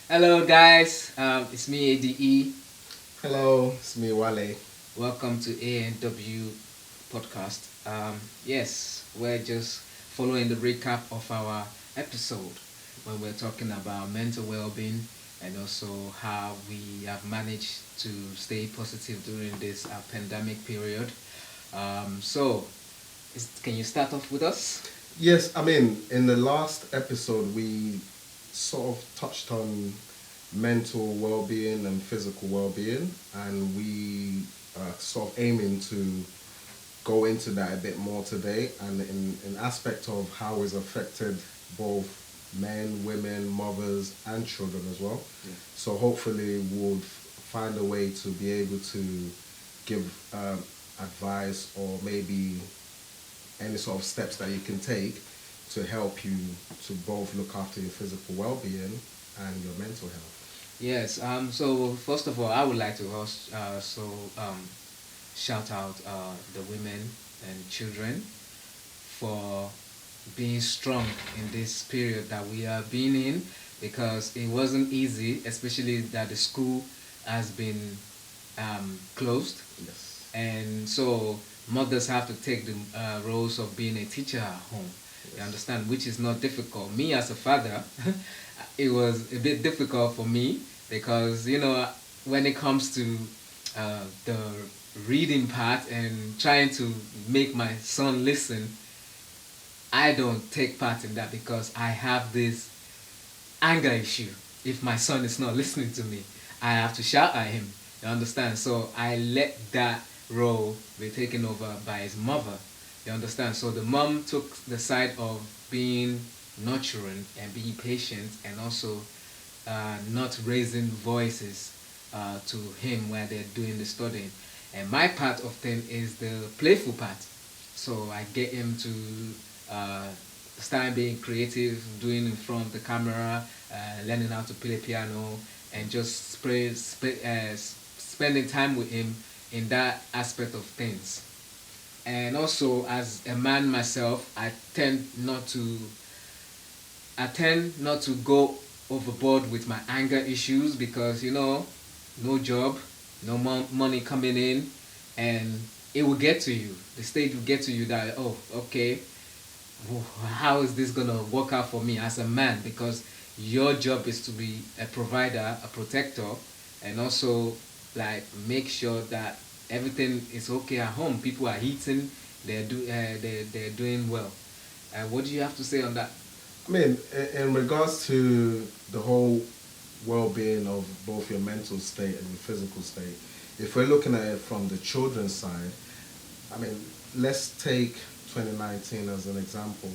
Hello, guys. It's me, A.D.E. Hello, it's me, Wale. Welcome to A&W podcast. Yes, we're just following the recap of our episode when we're talking about mental well-being and also how we have managed to stay positive during this pandemic period. Can you start off with us? Yes, I mean, in the last episode, we sort of touched on mental well being and physical well being, and we are sort of aiming to go into that a bit more today and in aspect of how it's affected both men, women, mothers, and children as well. Yeah. So hopefully, we'll find a way to be able to give advice or maybe any sort of steps that you can take to help you to both look after your physical well-being and your mental health. Yes. So first of all, I would like to shout out the women and children for being strong in this period that we are being in because it wasn't easy, especially that the school has been closed, Yes. and so mothers have to take the roles of being a teacher at home. You Yes. understand, which is not difficult. Me as a father, it was a bit difficult for me because when it comes to the reading part and trying to make my son listen, I don't take part in that because I have this anger issue. If my son is not listening to me, I have to shout at him. You understand? So I let that role be taken over by his mother. You understand? So the mom took the side of being nurturing and being patient and also not raising voices to him while they're doing the studying. And my part of them is the playful part. So I get him to uh, start being creative, doing in front of the camera, learning how to play piano, and just spending time with him in that aspect of things. And also, as a man myself, I tend not to go overboard with my anger issues because no job, no money coming in, and it will get to you. The stage will get to you that, oh, okay, how is this gonna work out for me as a man? Because your job is to be a provider, a protector, and also like make sure that everything is okay at home. People are eating, they're doing well. What do you have to say on that? I mean, in regards to the whole well-being of both your mental state and your physical state, if we're looking at it from the children's side, I mean, let's take 2019 as an example.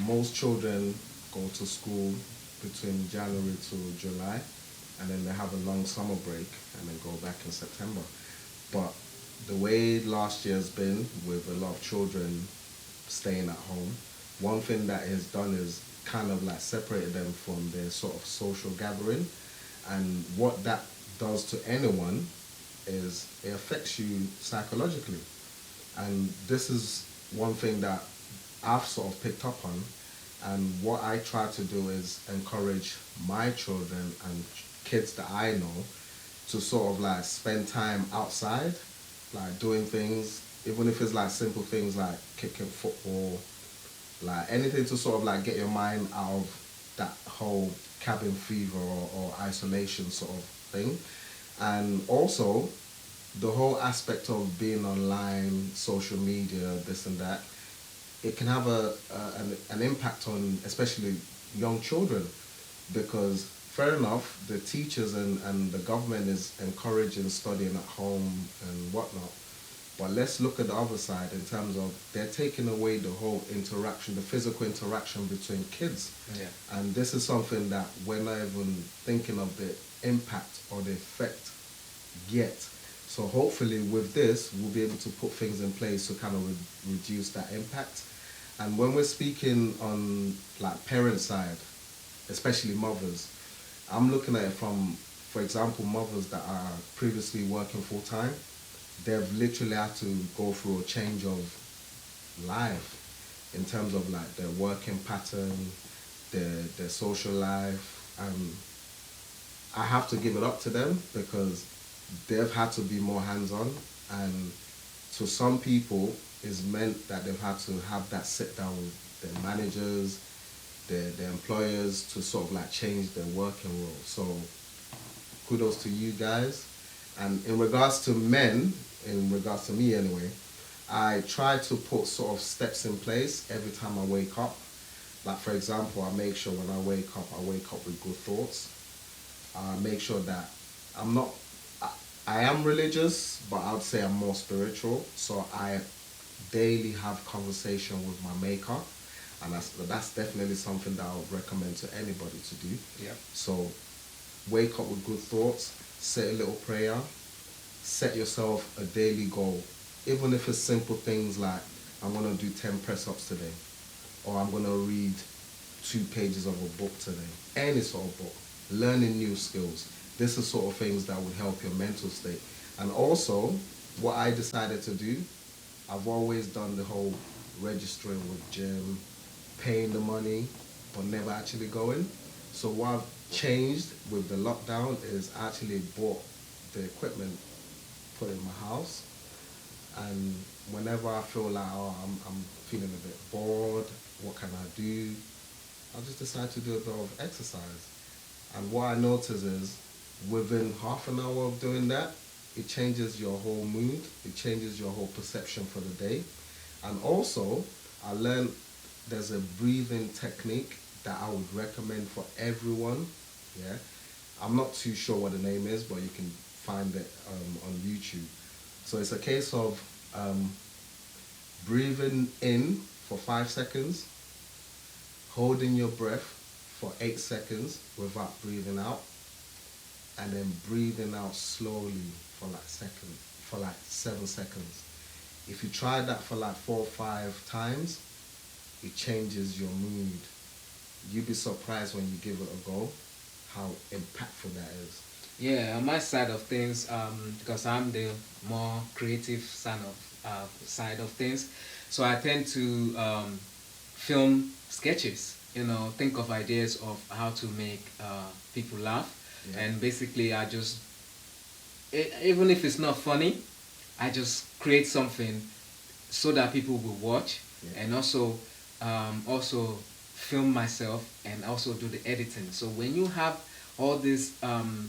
Most children go to school between January to July, and then they have a long summer break and then go back in September. But the way last year's been with a lot of children staying at home, one thing that is done is kind of like separated them from their sort of social gathering. And what that does to anyone is it affects you psychologically. And this is one thing that I've sort of picked up on. And what I try to do is encourage my children and kids that I know to sort of like spend time outside, like doing things, even if it's like simple things like kicking football, like anything to sort of like get your mind out of that whole cabin fever or isolation sort of thing. And also the whole aspect of being online, social media, this and that, it can have an impact on especially young children because fair enough, the teachers and the government is encouraging studying at home and whatnot. But let's look at the other side in terms of they're taking away the whole interaction, the physical interaction between kids. Yeah. And this is something that we're not even thinking of the impact or the effect yet. So hopefully with this, we'll be able to put things in place to kind of reduce that impact. And when we're speaking on like parent side, especially mothers, I'm looking at it from, for example, mothers that are previously working full time. They've literally had to go through a change of life in terms of like their working pattern, their social life, and I have to give it up to them because they've had to be more hands-on, and to some people it's meant that they've had to have that sit down with their managers, their employers, to sort of like change their working role. So kudos to you guys. And in regards to men, in regards to me anyway, I try to put sort of steps in place every time I wake up. Like for example, I make sure when I wake up with good thoughts. I make sure that I'm not, I am religious, but I would say I'm more spiritual. So I daily have conversation with my maker, and that's definitely something that I would recommend to anybody to do. Yeah. So wake up with good thoughts, say a little prayer, set yourself a daily goal. Even if it's simple things like I'm gonna do 10 press-ups today, or I'm gonna read 2 pages of a book today. Any sort of book. Learning new skills. This is sort of things that would help your mental state. And also, what I decided to do, I've always done the whole registering with gym, paying the money, but never actually going. So what I've changed with the lockdown is I actually bought the equipment, put it in my house, and whenever I feel like, oh, I'm feeling a bit bored, what can I do? I just decide to do a bit of exercise. And what I notice is within half an hour of doing that, it changes your whole mood, it changes your whole perception for the day. And also, I learned there's a breathing technique that I would recommend for everyone. Yeah, I'm not too sure what the name is, but you can find it on YouTube. So it's a case of breathing in for 5 seconds, holding your breath for 8 seconds without breathing out, and then breathing out slowly for like 7 seconds. If you try that for like 4 or 5 times, it changes your mood. You'd be surprised when you give it a go how impactful that is. Yeah, on my side of things, because I'm the more creative side of things, so I tend to film sketches. Think of ideas of how to make people laugh, Yeah. and basically I just, even if it's not funny, I just create something so that people will watch, Yeah. and also film myself and also do the editing. So when you have all these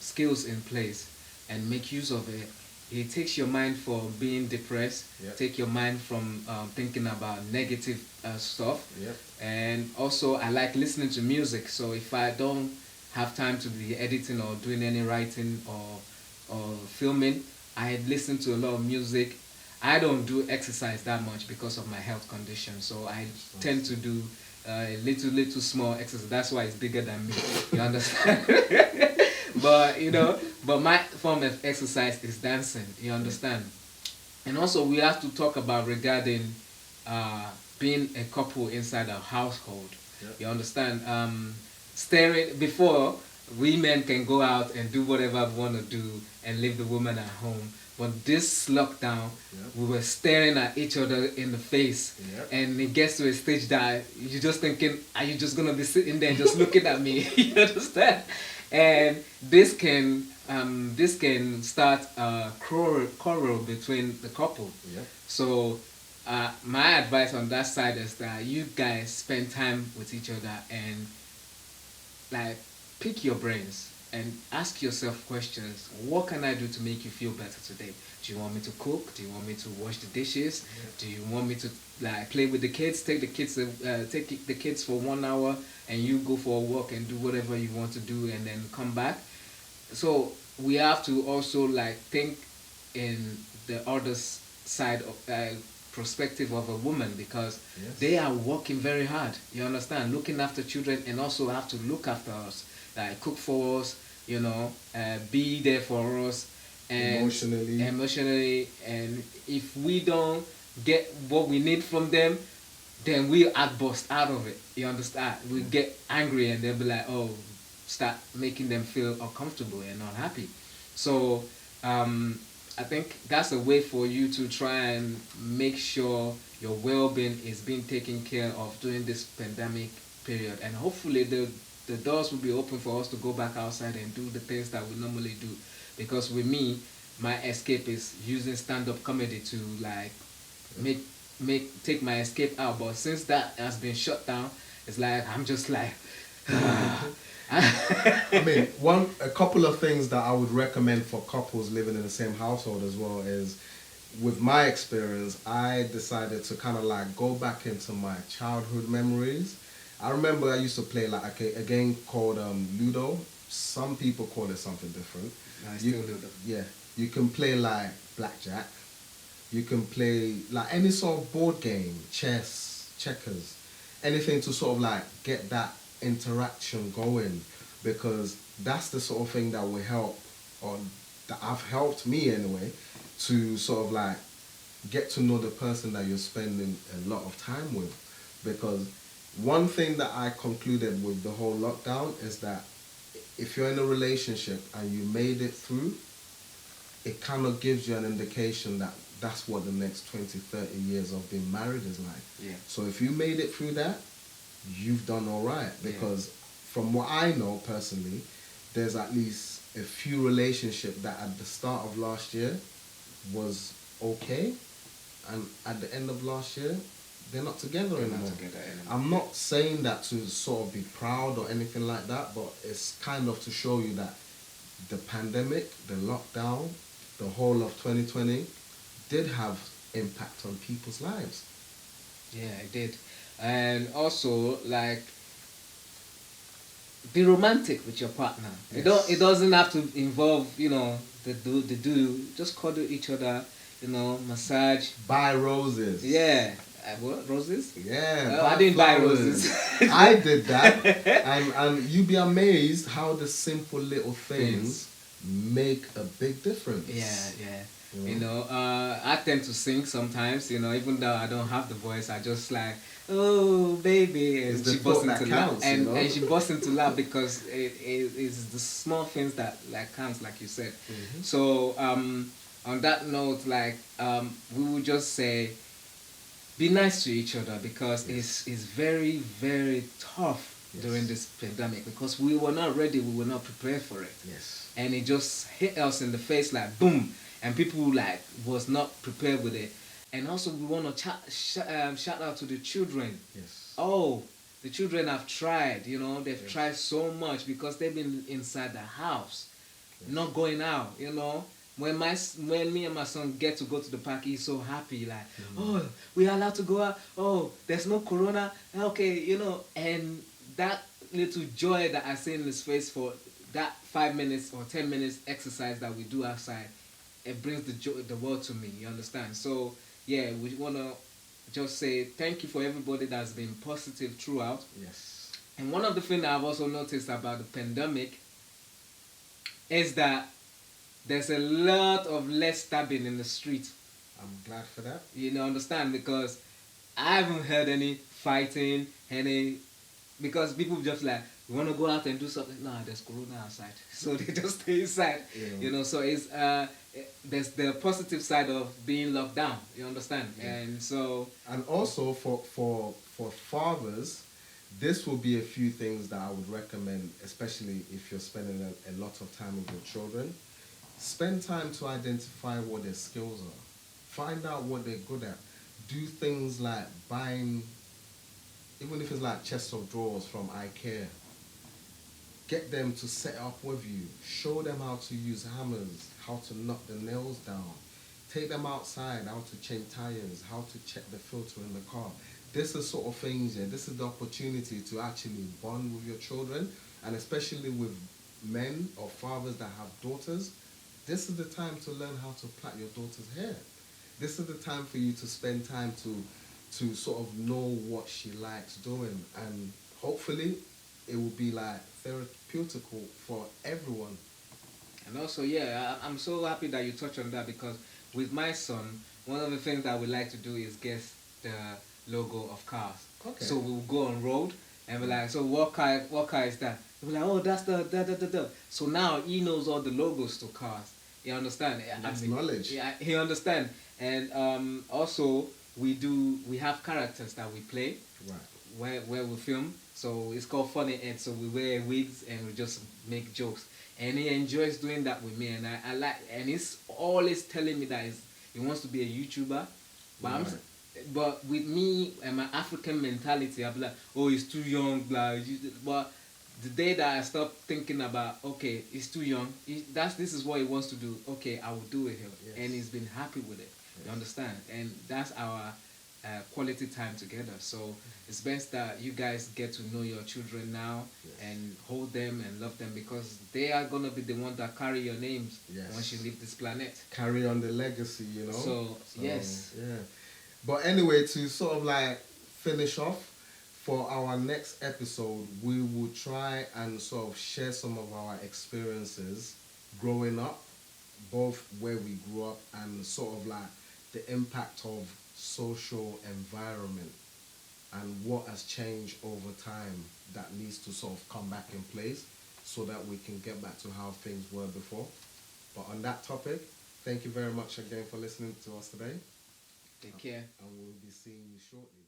skills in place and make use of it, it takes your mind from being depressed, Yep. take your mind from thinking about negative stuff. Yep. And also I like listening to music, so if I don't have time to be editing or doing any writing or filming, I listen to a lot of music. I don't do exercise that much because of my health condition, so I tend to do little small exercise. That's why it's bigger than me. You understand? but my form of exercise is dancing. You understand? And also we have to talk about regarding being a couple inside a household. Yep. You understand? Staring before, we men can go out and do whatever we want to do and leave the woman at home. But this lockdown, Yep. we were staring at each other in the face, Yep. and it gets to a stage that you're just thinking, are you just gonna be sitting there just looking at me? You understand? And this can start a quarrel between the couple. Yep. So my advice on that side is that you guys spend time with each other and like pick your brains and ask yourself questions. What can I do to make you feel better today? Do you want me to cook? Do you want me to wash the dishes? Do you want me to like play with the kids? Take the kids for 1 hour and you go for a walk and do whatever you want to do and then come back. So we have to also like think in the other side of perspective of a woman, because Yes. they are working very hard, you understand, looking after children, and also have to look after us, like cook for us, be there for us, and emotionally. And if we don't get what we need from them, then we bust out of it, you understand. We get angry and they'll be like, oh, start making them feel uncomfortable and not happy. So I think that's a way for you to try and make sure your well-being is being taken care of during this pandemic period. And hopefully the doors will be open for us to go back outside and do the things that we normally do. Because with me, my escape is using stand-up comedy to like make take my escape out. But since that has been shut down, it's like I'm just like. I mean, a couple of things that I would recommend for couples living in the same household as well is, with my experience, I decided to kind of like go back into my childhood memories. I remember I used to play like a game called Ludo. Some people call it something different. I still Ludo. Yeah, you can play like blackjack. You can play like any sort of board game, chess, checkers, anything to sort of like get that interaction going, because that's the sort of thing that will help, or that have helped me anyway, to sort of like get to know the person that you're spending a lot of time with. Because one thing that I concluded with the whole lockdown is that if you're in a relationship and you made it through, it kind of gives you an indication that that's what the next 20, 30 years of being married is like. Yeah. So if you made it through that, you've done all right. Because from what I know personally, there's at least a few relationships that at the start of last year was okay, and at the end of last year, they're not together anymore. I'm not saying that to sort of be proud or anything like that, but it's kind of to show you that the pandemic, the lockdown, the whole of 2020 did have impact on people's lives. Yeah, it did. And also, like, be romantic with your partner. Yes. It doesn't have to involve, the do. Just cuddle each other, massage. Buy roses. Yeah. What, roses? Yeah. I didn't buy roses. I did that. And you'd be amazed how the simple little things make a big difference. Yeah. I tend to sing sometimes, even though I don't have the voice. I just like, oh baby, and she busts into laugh, and she busts into laugh because it's the small things that like counts, like you said. Mm-hmm. So on that note, like we would just say, be nice to each other, because it's very, very tough during this pandemic, because we were not ready, we were not prepared for it. Yes. And it just hit us in the face like boom, and people like was not prepared with it. And also we want to shout out to the children. Yes. Oh, the children have tried, they've tried so much because they've been inside the house, not going out, When me and my son get to go to the park, he's so happy, like, oh, we are allowed to go out. Oh, there's no corona. Okay, and that little joy that I see in his face for that 5 minutes or 10 minutes exercise that we do outside, it brings the world to me. You understand? So yeah, we wanna just say thank you for everybody that's been positive throughout. Yes. And one of the things that I've also noticed about the pandemic is that there's a lot of less stabbing in the street. I'm glad for that. Understand? Because I haven't heard any fighting, because people just like, we want to go out and do something. Nah, there's corona outside, so they just stay inside. Yeah. So it's there's the positive side of being locked down. You understand? Yeah. And also for fathers, this will be a few things that I would recommend, especially if you're spending a lot of time with your children. Spend time to identify what their skills are. Find out what they're good at. Do things like buying, even if it's like chests of drawers from IKEA. Get them to set up with you. Show them how to use hammers, how to knock the nails down. Take them outside, how to change tires, how to check the filter in the car. This is sort of things, this is the opportunity to actually bond with your children, and especially with men or fathers that have daughters. This is the time to learn how to plait your daughter's hair. This is the time for you to spend time to sort of know what she likes doing, and hopefully it will be like therapeutical for everyone. And also, I'm so happy that you touched on that, because with my son, one of the things that we like to do is guess the logo of cars. Okay. So we'll go on road and we're like, so what car is that? We're like, oh, that's the. So now he knows all the logos to cars. You understand? That's knowledge. Yeah, he understand. And also we have characters that we play. Right. Where we film. So it's called Funny Ed. So we wear wigs and we just make jokes. And he enjoys doing that with me. And I like, and he's always telling me that he wants to be a YouTuber. But Right. but with me and my African mentality, I'm like, oh, he's too young, blah. But the day that I stopped thinking about, okay, he's too young. This is what he wants to do. Okay, I will do it. Yes. And he's been happy with it. Yes. You understand? And that's our quality time together. So it's best that you guys get to know your children now. Yes. And hold them and love them, because they are gonna be the ones that carry your names. Yes. Once you leave this planet. Carry on the legacy, you know. So yes. Yeah. But anyway, to sort of like finish off, for our next episode, we will try and sort of share some of our experiences growing up, both where we grew up and sort of like the impact of social environment and what has changed over time that needs to sort of come back in place so that we can get back to how things were before. But on that topic, thank you very much again for listening to us today. Take care. And we'll be seeing you shortly.